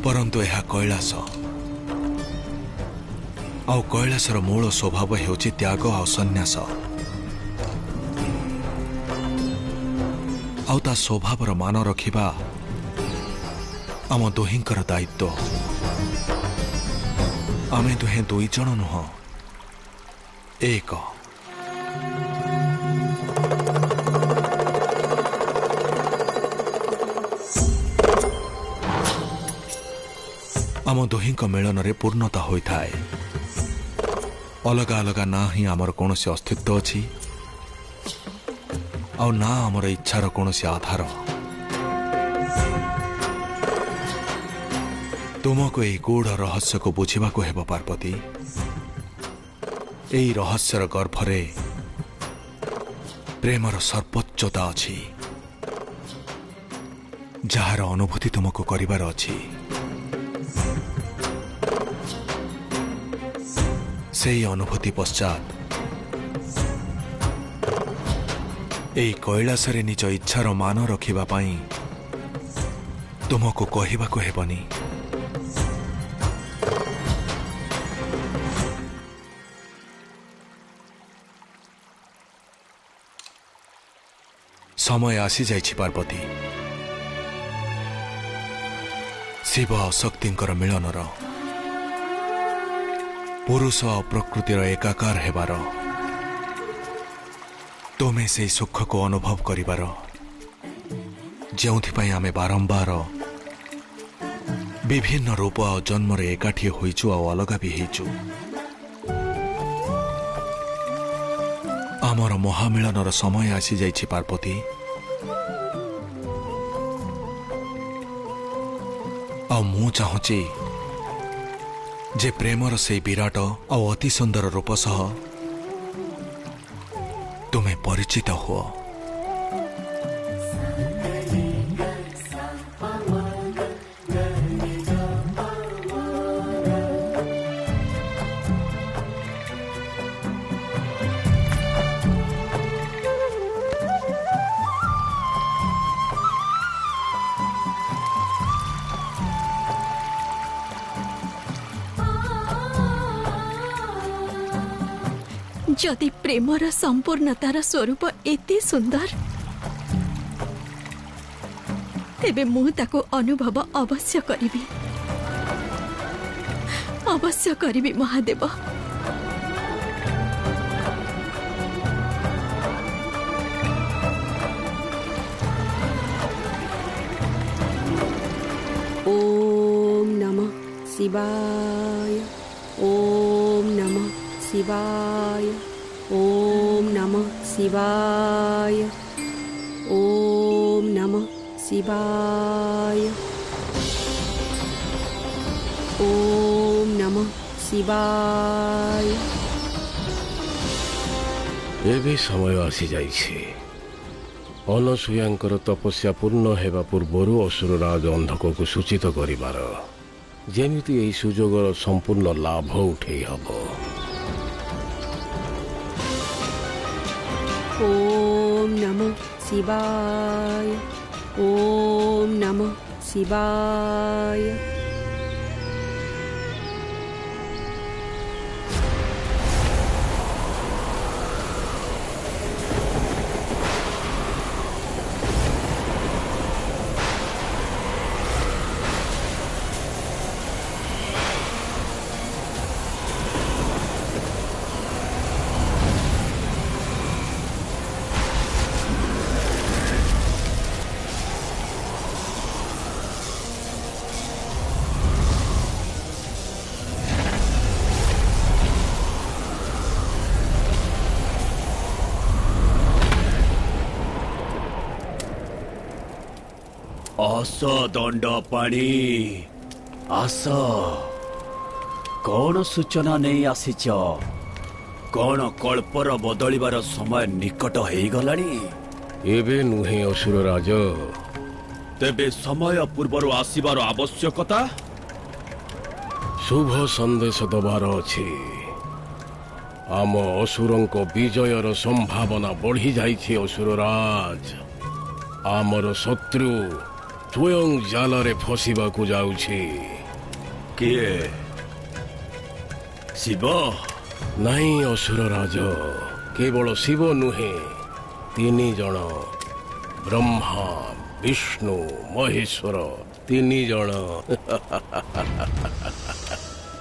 परंतु यह कैलास आउ कैलासर मूल स्वभाव हेउछि त्याग आ संन्यास। आउ ता स्वभावर मान रखिबा आम दुहिंकर दायित्व। आमे दुहे दुई जन नुह, एक। आम दुहिंक मिलन रे पूर्णता होता है। अलगा अलगा ना ही आमर कौन से अस्तित्व अच्छी आ ना आमर इच्छार कौन से आधार। तुमको यही गूढ़ रहस्य को बुझा को हेब पार्वती। यही रहस्यर गर्भरे प्रेमर सर्वोच्चता अच्छी, जार अनुभूति तुमको करिवार अच्छी। से अनुभूति पश्चात यही कैलास रे निज इच्छार मान रखिबा पाई तुमको कहवा को हेबनी। समय आसी जाइछि पार्वती, शिव और शक्तिंकर मिलनर, पुरुष और प्रकृतिर एकाकार हेबार, तुमे से सुख को अनुभव करिबार, जेउथिपाई आमे बारंबार विभिन्न रूप और जन्म रे एकाठी होइछु और अलगा भी हेइछु। आमर महामिलनर समय आसी जाइछि पार्वती। आ मु चाहूची जे प्रेमर से विराट और अति सुंदर रूप सह तुम्हें परिचित हो। जदि प्रेमर संपूर्णतार स्वरूप एते सुंदर, तेबे मु ताको अनुभव अवश्य करिबी महादेव। ओम नमः शिवाय, ओम नमः शिवाय, ओम नमः शिवाय, ओम नमः शिवाय, ओम नमः शिवाय। एबे समय आसी जाइछे। अनसुयांकर तपस्या पूर्ण हेबा पूर्वरु असुरराज अंधक को सूचित करिबार, जेमिति एई सुजोगर संपूर्ण लाभ उठेई हबो। ओम नमः शिवाय, ओम नमः शिवाय। आस दंड पाणी आस, कौन सूचना नहीं आसीच? कौन कल्पर बदलिबार समय निकट हो गलानी? एबे नुहे असुरराज। तेबे समय पूर्वर आसीबार आवश्यकता? शुभ संदेश दबार अछि। आम असुरंक विजयर संभावना बढ़ी जाइछि असुरराज। आमर शत्रु ସ୍ୱୟଂ ଜାଲରେ ଫସିବାକୁ ଯାଉଛି। କିଏ? ଶିବ? ନାଇଁ ଅସୁର ରାଜ, କେବଳ ଶିବ ନୁହେଁ, 3 ଜଣ, ବ୍ରହ୍ମା, ବିଷ୍ଣୁ, ମହେଶ୍ୱର, 3 ଜଣ।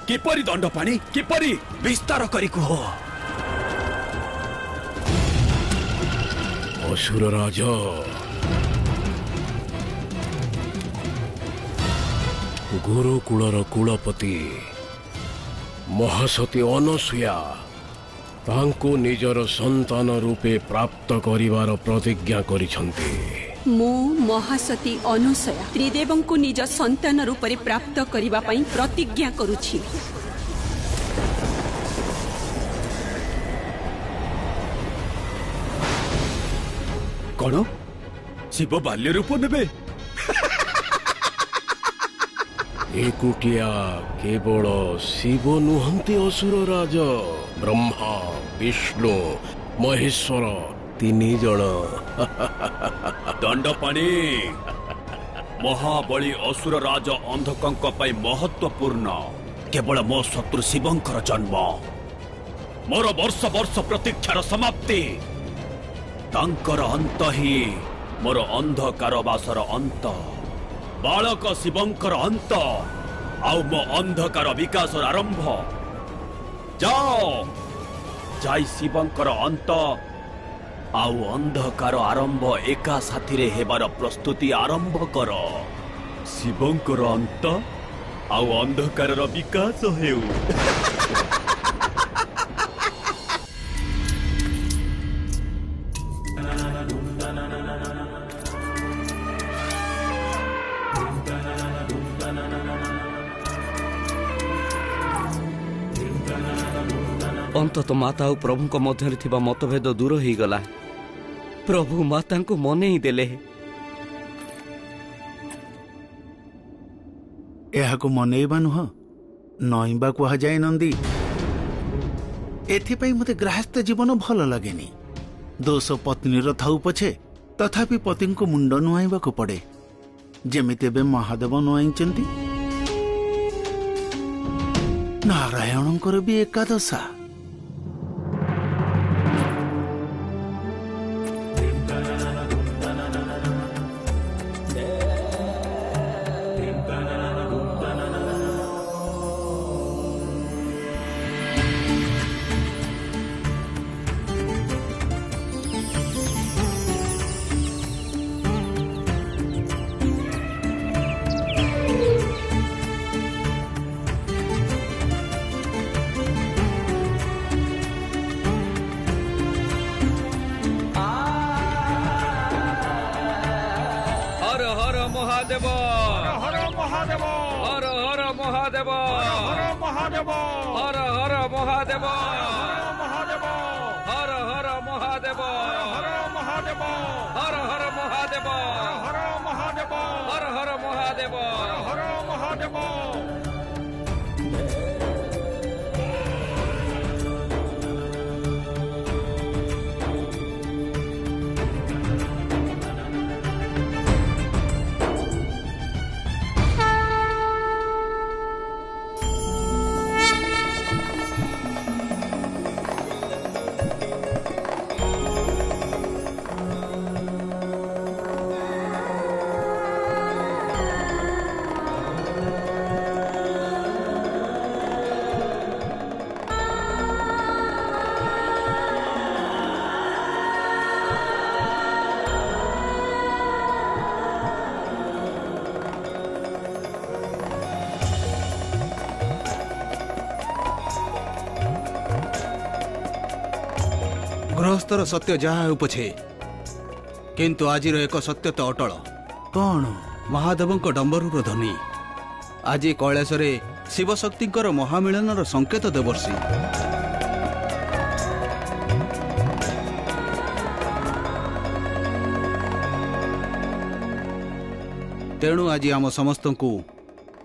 କିପରି ଦଣ୍ଡ ପାଣି? କିପରି? ବିସ୍ତାର କରି କୁହ। ଅସୁର ରାଜ, ଗୁରୁକୁଳର କୁଳପତି ମହାସତୀ ଅନସୂୟା ତାଙ୍କୁ ନିଜର ସନ୍ତାନ ରୂପେ ପ୍ରାପ୍ତ କରିବାର ପ୍ରତିଜ୍ଞା କରିଛନ୍ତି। ମୁଁ ମହାସତୀ ଅନୁସୟା ତ୍ରିଦେବଙ୍କୁ ନିଜ ସନ୍ତାନ ରୂପରେ ପ୍ରାପ୍ତ କରିବା ପାଇଁ ପ୍ରତିଜ୍ଞା କରୁଛି। କଣ? ଶିବ ବାଲ୍ୟ ରୂପ ନେବେ? ଏକୁଟିଆ କେବଳ ଶିବ ନୁହନ୍ତି ଅସୁର ରାଜ, ବ୍ରହ୍ମା, ବିଷ୍ଣୁ, ମହେଶ୍ୱର, 3 ଜଣ। ଦଣ୍ଡ ପାଣି ମହାବଳୀ ଅସୁର ରାଜ ଅନ୍ଧକଙ୍କ ପାଇଁ ମହତ୍ୱପୂର୍ଣ୍ଣ। କେବଳ ମୋ ଶତ୍ରୁ ଶିବଙ୍କର ଜନ୍ମ, ମୋର ବର୍ଷ ବର୍ଷ ପ୍ରତୀକ୍ଷାର ସମାପ୍ତି, ତାଙ୍କର ଅନ୍ତ ହିଁ ମୋର ଅନ୍ଧକାରବାସର ଅନ୍ତ, ବାଳକ ଶିବଙ୍କର ଅନ୍ତ, ଆଉ ମୋ ଅନ୍ଧକାର ବିକାଶର ଆରମ୍ଭ। ଯାଅ, ଯାଇ ଶିବଙ୍କର ଅନ୍ତ ଆଉ ଅନ୍ଧକାର ଆରମ୍ଭ ଏକା ସାଥିରେ ହେବାର ପ୍ରସ୍ତୁତି ଆରମ୍ଭ କର। ଶିବଙ୍କର ଅନ୍ତ ଆଉ ଅନ୍ଧକାରର ବିକାଶ ହେଉ। ଅନ୍ତତଃ ମାତା ଆଉ ପ୍ରଭୁଙ୍କ ମଧ୍ୟରେ ଥିବା ମତଭେଦ ଦୂର ହେଇଗଲା। ପ୍ରଭୁ ମାତାଙ୍କୁ ମନେଇ ଦେଲେ। ଏହାକୁ ମନେଇବା ନୁହଁ, ନଇଁବା କୁହାଯାଏ ନନ୍ଦୀ। ଏଥିପାଇଁ ମୋତେ ଗ୍ରାହସ୍ଥ ଜୀବନ ଭଲ ଲାଗେନି। ଦୋଷ ପତ୍ନୀର ଥାଉ ପଛେ ତଥାପି ପତିଙ୍କୁ ମୁଣ୍ଡ ନୁଆଇବାକୁ ପଡ଼େ, ଯେମିତି ଏବେ ମହାଦେବ ନୁଆଇଛନ୍ତି। ନାରାୟଣଙ୍କର ବି ଏକାଦଶା। মহাদেব, হর হর মহাদেব, হর হর মহাদেব, হর মহাদেব, হর হর মহাদেব, মহাদেব, হর হর মহাদেব, হর মহাদেব, হর হর মহাদেব, হর মহাদেব, হর হর মহাদেব, হর মহাদেব। ଗୃହସ୍ଥର ସତ୍ୟ ଯାହା ହେଉ ପଛେ, କିନ୍ତୁ ଆଜିର ଏକ ସତ୍ୟ ତ ଅଟଳ। କଣ? ମହାଦେବଙ୍କ ଡମ୍ବରୁର ଧ୍ୱନି ଆଜି କୈଳାସରେ ଶିବଶକ୍ତିଙ୍କର ମହାମିଳନର ସଂକେତ ଦେବର୍ଷି। ତେଣୁ ଆଜି ଆମ ସମସ୍ତଙ୍କୁ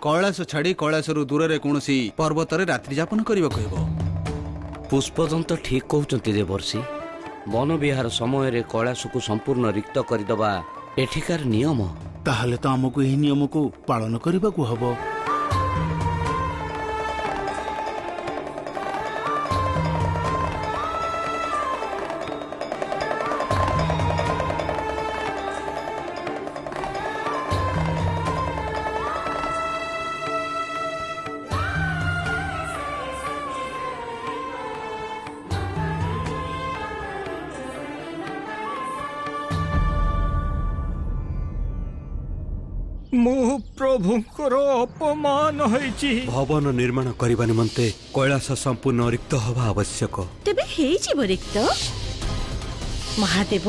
କୈଳାସ ଛାଡ଼ି କୈଳାସରୁ ଦୂରରେ କୌଣସି ପର୍ବତରେ ରାତ୍ରି ଯାପନ କରିବାକୁ ହେବ। ପୁଷ୍ପଦନ୍ତ ଠିକ୍ କହୁଛନ୍ତି ଦେବର୍ଷି। ବନବିହାର ସମୟରେ କୈଳାସକୁ ସମ୍ପୂର୍ଣ୍ଣ ରିକ୍ତ କରିଦେବା ଏଠିକାର ନିୟମ। ତାହେଲେ ତ ଆମକୁ ଏହି ନିୟମକୁ ପାଳନ କରିବାକୁ ହବ। ମୁଁ ପ୍ରଭୁଙ୍କର ଅପମାନ ହେଇଛି। ଭବନ ନିର୍ମାଣ କରିବା ନିମନ୍ତେ କୈଳାସ ସମ୍ପୂର୍ଣ୍ଣ ରିକ୍ତ ହେବା ଆବଶ୍ୟକ। ତେବେ ହେଇଯିବ ରିକ୍ତ। ମହାଦେବ,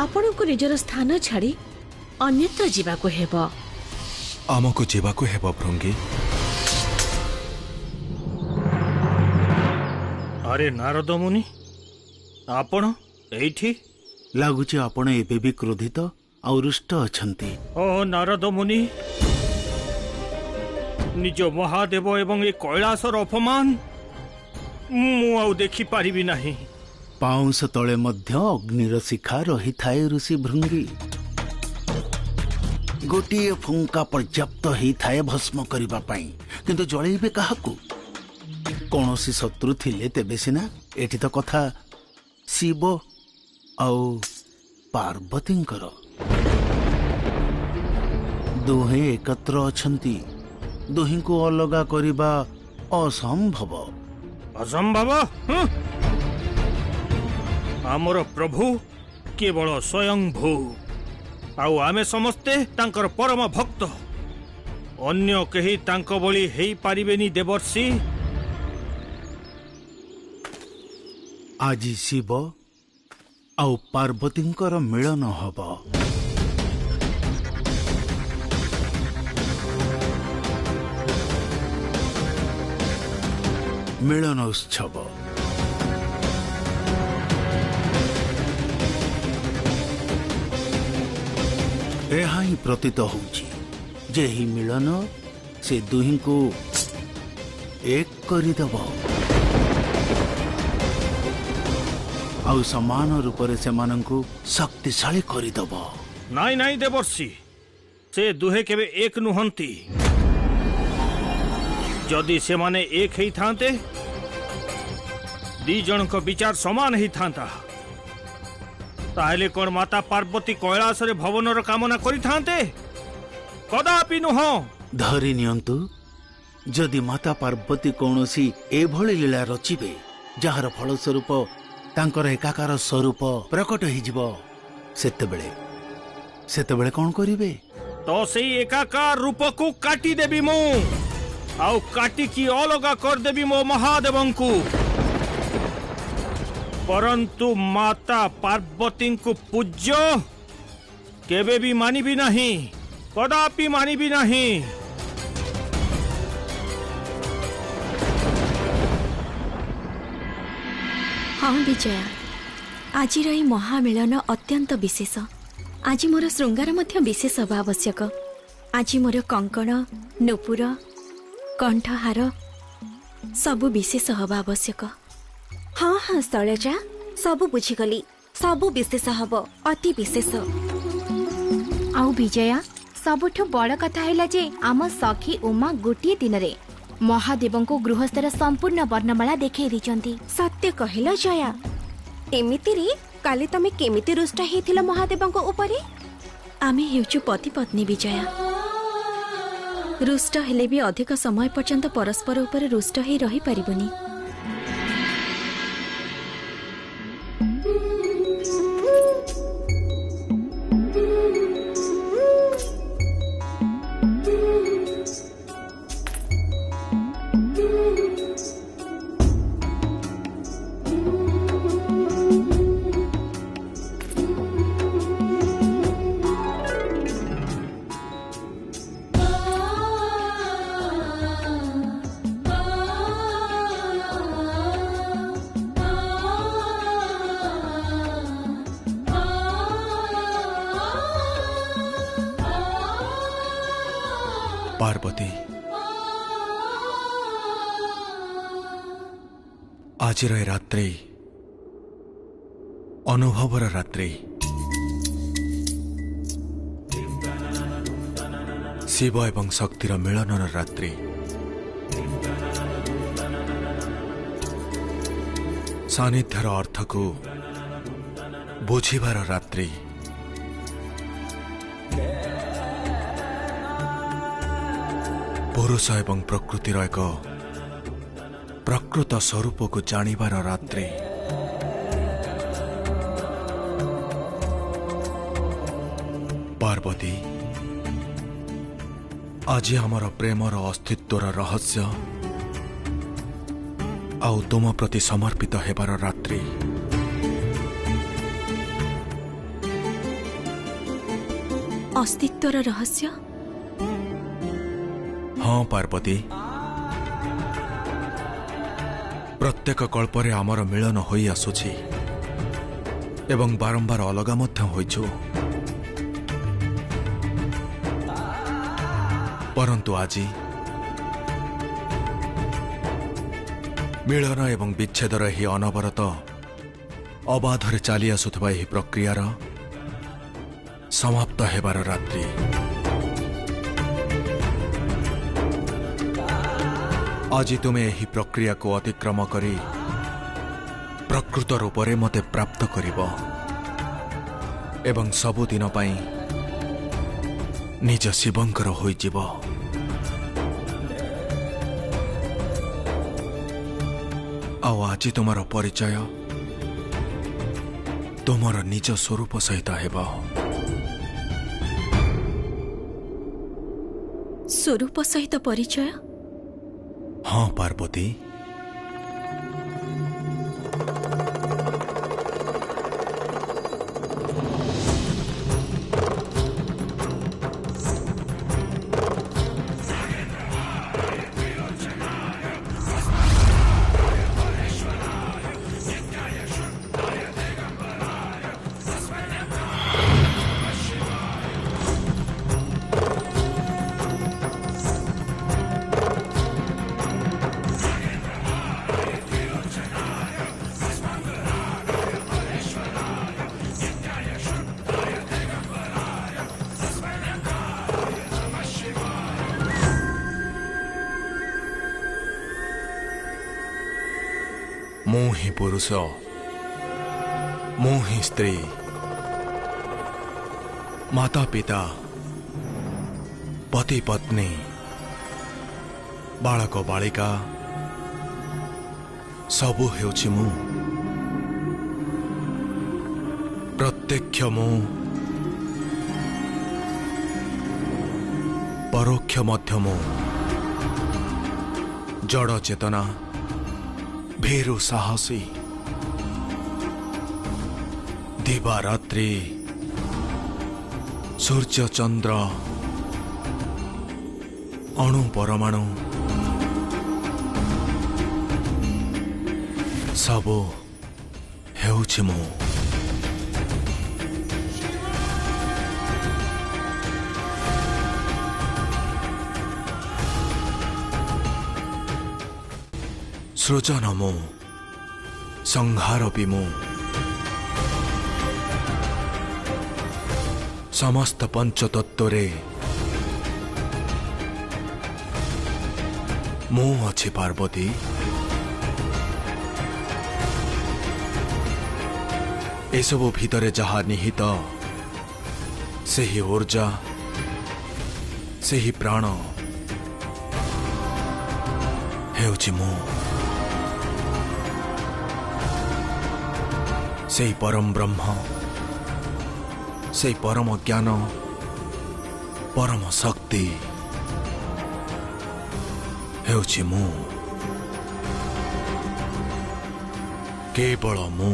ଆପଣଙ୍କୁ ନିଜର ସ୍ଥାନ ଛାଡ଼ି ଅନ୍ୟତ୍ର ଯିବାକୁ ହେବ। ଆମକୁ ଯିବାକୁ ହେବ ଭୃଙ୍ଗୀ। ଆରେ ନାରଦ ମୁନି, ଆପଣ ଏଇଠି? ଲାଗୁଛି ଆପଣ ଏବେ ବି କ୍ରୋଧିତ ଆଉ ରୁଷ୍ଟ ଅଛନ୍ତି। ଓ ନାରଦ ମୁନି, ନିଜ ମହାଦେବ ଏବଂ ଏ କୈଳାସର ଅପମାନ ମୁଁ ଆଉ ଦେଖିପାରିବି ନାହିଁ। ପାଉଁଶ ତଳେ ମଧ୍ୟ ଅଗ୍ନିର ଶିଖା ରହିଥାଏ ଋଷି ଭୃଙ୍ଗୀ। ଗୋଟିଏ ଫୁଙ୍କା ପର୍ଯ୍ୟାପ୍ତ ହେଇଥାଏ ଭସ୍ମ କରିବା ପାଇଁ, କିନ୍ତୁ ଜଳେଇବେ କାହାକୁ? କୌଣସି ଶତ୍ରୁ ଥିଲେ ତେବେ ସିନା। ଏଠି ତ କଥା ଶିବ ଆଉ ପାର୍ବତୀଙ୍କର। ଦୁହେଁ ଏକତ୍ର ଅଛନ୍ତି, ଦୁହିଁଙ୍କୁ ଅଲଗା କରିବା ଅସମ୍ଭବ। ଅସମ୍ଭବ? ଆମର ପ୍ରଭୁ କେବଳ ସ୍ୱୟଂଭୂ, ଆଉ ଆମେ ସମସ୍ତେ ତାଙ୍କର ପରମ ଭକ୍ତ। ଅନ୍ୟ କେହି ତାଙ୍କ ଭଳି ହେଇପାରିବେନି ଦେବର୍ଷି। ଆଜି ଶିବ ଆଉ ପାର୍ବତୀଙ୍କର ମିଳନ ହବ। ମିଳନ ଉତ୍ସବ। ଏହା ହିଁ ପ୍ରତୀତ ହେଉଛି ଯେ ଏହି ମିଳନ ସେ ଦୁହିଁଙ୍କୁ ଏକ କରିଦେବ ଆଉ ସମାନ ରୂପରେ ସେମାନଙ୍କୁ ଶକ୍ତିଶାଳୀ କରିଦେବ। ନାଇଁ ନାଇଁ ଦେବର୍ଷି, ସେ ଦୁହେଁ କେବେ ଏକ ନୁହନ୍ତି। ଯଦି ସେମାନେ ଏକ ହେଇଥାନ୍ତେ, ଦି ଜଣଙ୍କ ବିଚାର ସମାନ ହେଇଥାନ୍ତା। ତାହେଲେ କଣ ମାତା ପାର୍ବତୀ କୈଳାସରେ ଭବନର କାମନା କରିଥାନ୍ତେ? କଦାପି ନୁହଁ। ଧରି ନିଅନ୍ତୁ, ଯଦି ମାତା ପାର୍ବତୀ କୌଣସି ଏଭଳି ଲୀଳା ରଚିବେ ଯାହାର ଫଳସ୍ୱରୂପ ତାଙ୍କର ଏକାକାର ସ୍ୱରୂପ ପ୍ରକଟ ହେଇଯିବ, ସେତେବେଳେ କଣ କରିବେ? ତ ସେଇ ଏକାକାର ରୂପକୁ କାଟିଦେବି ମୁଁ, ଆଉ କାଟିକି ଅଲଗା କରିଦେବି ମୋ ମହାଦେବଙ୍କୁ। ପରନ୍ତୁ ମାତା ପାର୍ବତୀଙ୍କୁ ପୂଜ୍ୟ କେବେ ବି ମାନିବି ନାହିଁ, କଦାପି ମାନିବି ନାହିଁ। ହଁ ବିଜୟା, ଆଜିର ଏହି ମହାମିଳନ ଅତ୍ୟନ୍ତ ବିଶେଷ। ଆଜି ମୋର ଶୃଙ୍ଗାର ମଧ୍ୟ ବିଶେଷ ହେବା ଆବଶ୍ୟକ। ଆଜି ମୋର କଙ୍କଣ, ନୂପୁର, କଣ୍ଠହାର ସବୁ ବିଶେଷ ହେବା ଆବଶ୍ୟକ। ହଁ ହଁ ଶୈଳଜା, ସବୁ ବୁଝିଗଲି। ସବୁ ବିଶେଷ ହବ, ଅତି ବିଶେଷ। ଆଉ ବିଜୟା, ସବୁଠୁ ବଡ଼ କଥା ହେଲା ଯେ ଆମ ସଖୀ ଉମା ଗୋଟିଏ ଦିନରେ ମହାଦେବଙ୍କୁ ଗୃହସ୍ଥର ସମ୍ପୂର୍ଣ୍ଣ ବର୍ଣ୍ଣମାଳା ଦେଖାଇ ଦେଇଛନ୍ତି। ସତ୍ୟ କହିଲ ଜୟା। ଏମିତିରେ କାଲି ତମେ କେମିତି ରୁଷ୍ଟ ହେଇଥିଲ ମହାଦେବଙ୍କ ଉପରେ? ଆମେ ହେଉଛୁ ପତି ପତ୍ନୀ ବିଜୟା। ରୁଷ୍ଟ ହେଲେ ବି ଅଧିକ ସମୟ ପର୍ଯ୍ୟନ୍ତ ପରସ୍ପର ଉପରେ ରୁଷ୍ଟ ହେଇ ରହିପାରିବୁନି। ପାର୍ବତୀ, ଆଜିର ଏ ରାତ୍ରି ଅନୁଭବର ରାତ୍ରି। शिव एवं शक्तिर मिलनर रात्रि। सानिध्यर अर्थ को बुझिबार रात्रि। पुरुष एवं प्रकृतिर एक प्रकृत स्वरूप को जानिबार रात्रि। पार्वती, आज आमर प्रेमर अस्तित्वर रहस्य आउ तुम प्रति समर्पित हेबार रात्रि। अस्तित्वर रहस्य? हाँ पार्वती, प्रत्येक कल्परे आमर मिलन होई आसुछि एवं बारंबार अलगा मध्य होइछु, परंतु आज मिलन एवं विच्छेदर ही अनवरत अबाधरे चली आसुथबा एही प्रक्रियार समाप्त हेबार रात्रि। आज तुमे एही प्रक्रिया को अतिक्रम करी प्रकृत रूपरे मते प्राप्त करिब एवं सबुदिन पई निज शिवंकर होइजिब। आउ आज तुमर परिचय तुमर निज स्वरूप सहित हेब। स्वरूप सहित परिचय? हाँ पार्वती, मु ही पुरुष, मु ही स्त्री, माता पिता, पति पत्नी, बालक बालिका सबु हेउछि मु। प्रत्यक्ष मु, परोक्ष मध्य मु, जड़ चेतना, भीरु साहसी, दिवारात्रि, सूर्य चंद्र, अणु परमाणु सबु हेउछि मु। सृजन मु, संहार भी मु, समस्त पंचतत्वरे मु अछि पार्वती। एसबु भितरे जहा निहित सेही ऊर्जा, सेही प्राण हेउछि मु। सेही परम ब्रह्म, सेही परम ज्ञान, परम शक्ति हेउछि मु, केवल मु।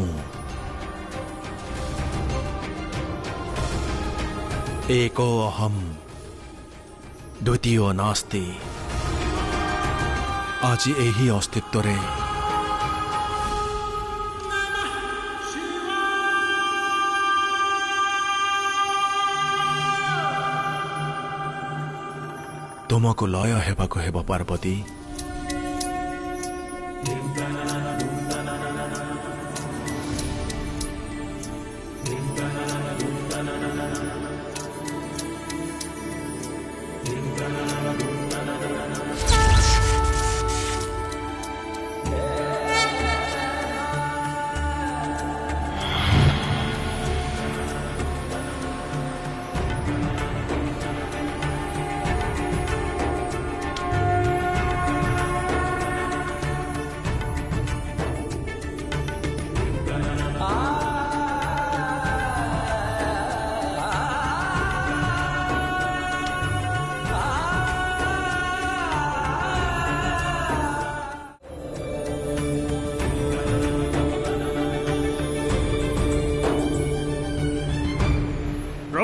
एको अहम द्वितीय नास्ति। आज एही अस्तित्व रे तुमको लय हेबाको हेब पार्वती।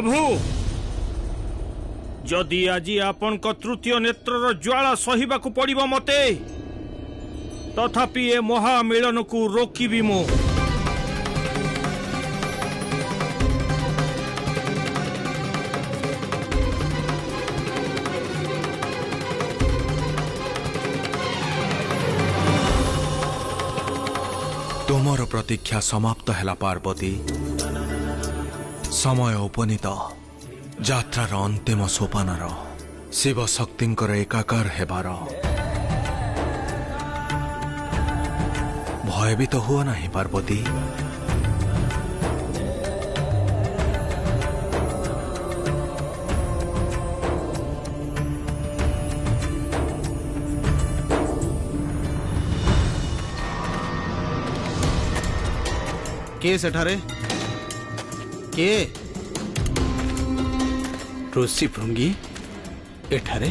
प्रभु जदि आज आपण तृतीय नेत्रर ज्वाला सहिबाकू पड़िबो मते तथापि ए महामिलन को रोकिबी मु। तुमर प्रतीक्षा समाप्त हैला पार्वती। समय उपनीत यात्रार अंतिम सोपानर शिव शक्तिंकर एकाकार हेबार। भयभीत हुआ नहीं पार्वती। के सेठारे के ऋषि भृंगी एठारे